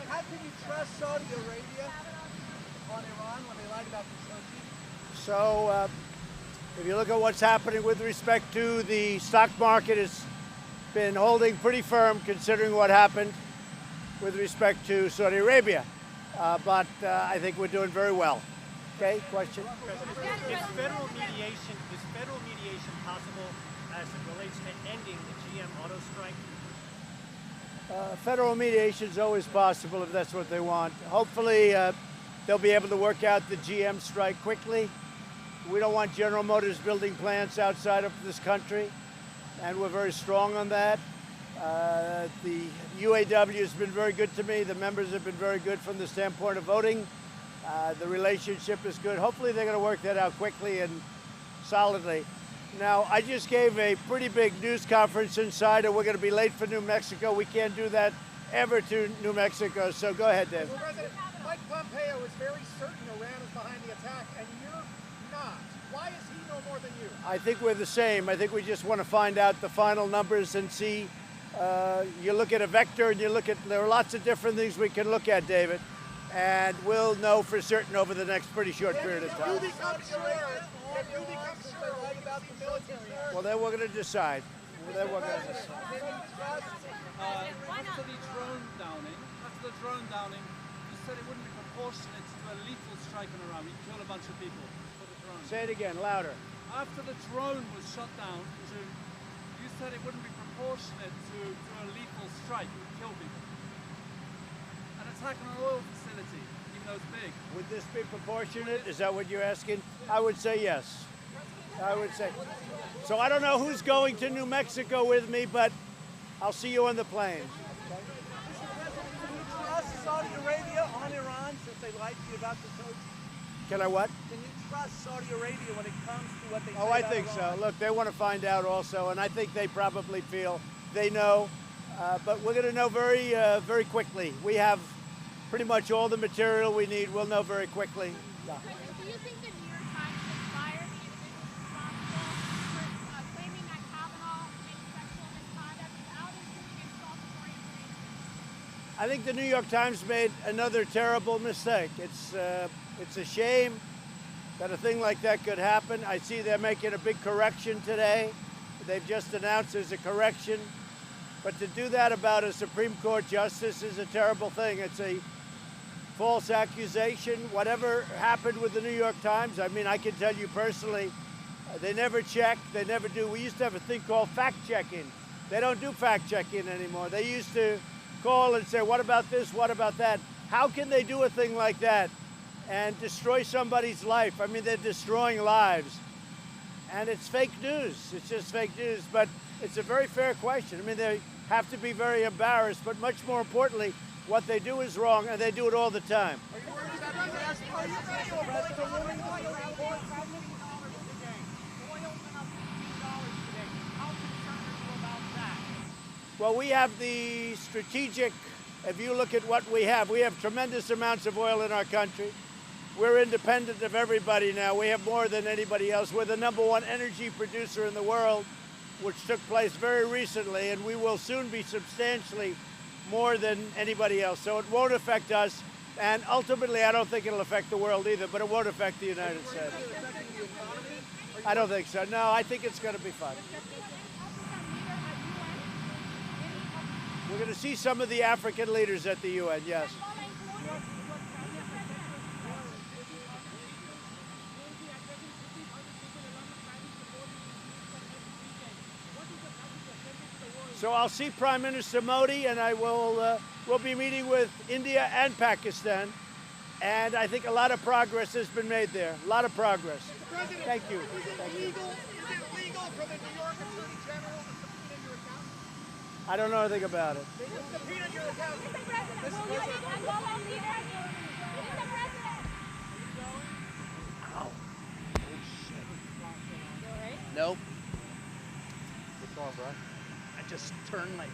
How can you trust Saudi Arabia on Iran when they lied about the So, if you look at what's happening with respect to the stock market, it's been holding pretty firm considering what happened with respect to Saudi Arabia. But I think we're doing very well. Okay, question? Is federal mediation possible as it relates to ending the GM auto strike? Federal mediation is always possible if that's what they want. Hopefully, they'll be able to work out the GM strike quickly. We don't want General Motors building plants outside of this country, and we're very strong on that. The UAW has been very good to me. The members have been very good from the standpoint of voting. The relationship is good. Hopefully they're going to work that out quickly and solidly. Now, I just gave a pretty big news conference inside, and we're going to be late for New Mexico. We can't do that ever to New Mexico, so go ahead, Dave. Well, President Mike Pompeo is very certain Iran is behind the attack, and you're not. Why is he no more than you? I think we're the same. I think we just want to find out the final numbers and see. You look at a vector, and there are lots of different things we can look at, David. And we'll know for certain over the next pretty short period of time. Well, then we're going to decide. After the drone downing, you said it wouldn't be proportionate to a lethal strike in Iran. You'd kill a bunch of people for the drone. Say it again, louder. After the drone was shot down, you said it wouldn't be proportionate to a lethal strike. It would kill people. An attack on an oil facility, even though it's big. Would this be proportionate? Is that what you're asking? I would say yes. I would say. So I don't know who's going to New Mexico with me, but I'll see you on the plane. Can you trust Saudi Arabia on Iran since they lied to you about the coach? Can I what? Can you trust Saudi Arabia when it comes to what they say Oh, I about think Iran? so. Look, they want to find out also, and I think they probably feel they know. But we're going to know very quickly. We have pretty much all the material we need. We'll know very quickly. Yeah. Do you think the New York Times should fire the individuals responsible for claiming that Kavanaugh made sexual misconduct without including exculpatory information? I think the New York Times made another terrible mistake. It's a shame that a thing like that could happen. I see they're making a big correction today. They've just announced there's a correction. But to do that about a Supreme Court justice is a terrible thing. It's a false accusation. Whatever happened with the New York Times, I mean, I can tell you personally, they never check, they never do. We used to have a thing called fact-checking. They don't do fact-checking anymore. They used to call and say, what about this, what about that? How can they do a thing like that and destroy somebody's life? I mean, they're destroying lives. And it's fake news. It's just fake news. But it's a very fair question. I mean, they have to be very embarrassed, but much more importantly, what they do is wrong, and they do it all the time. Are you worried about the last part of the Well, we have the strategic, if you look at what we have tremendous amounts of oil in our country. We're independent of everybody now. We have more than anybody else. We're the #1 energy producer in the world, which took place very recently, and we will soon be substantially more than anybody else. So it won't affect us, and ultimately I don't think it'll affect the world either, but it won't affect the United States. I don't think so. No, I think it's going to be fun. We're going to see some of the African leaders at the UN, yes. So I'll see Prime Minister Modi, and I will be meeting with India and Pakistan, and I think a lot of progress has been made there. A lot of progress. Thank you. Is it legal for the New York Attorney General to subpoena your account? I don't know anything about it. They just subpoenaed your account. Mr. President, will you have Angola leader? Mr. President. Ow. Oh, shit. Nope. What's wrong, bro? I just turned my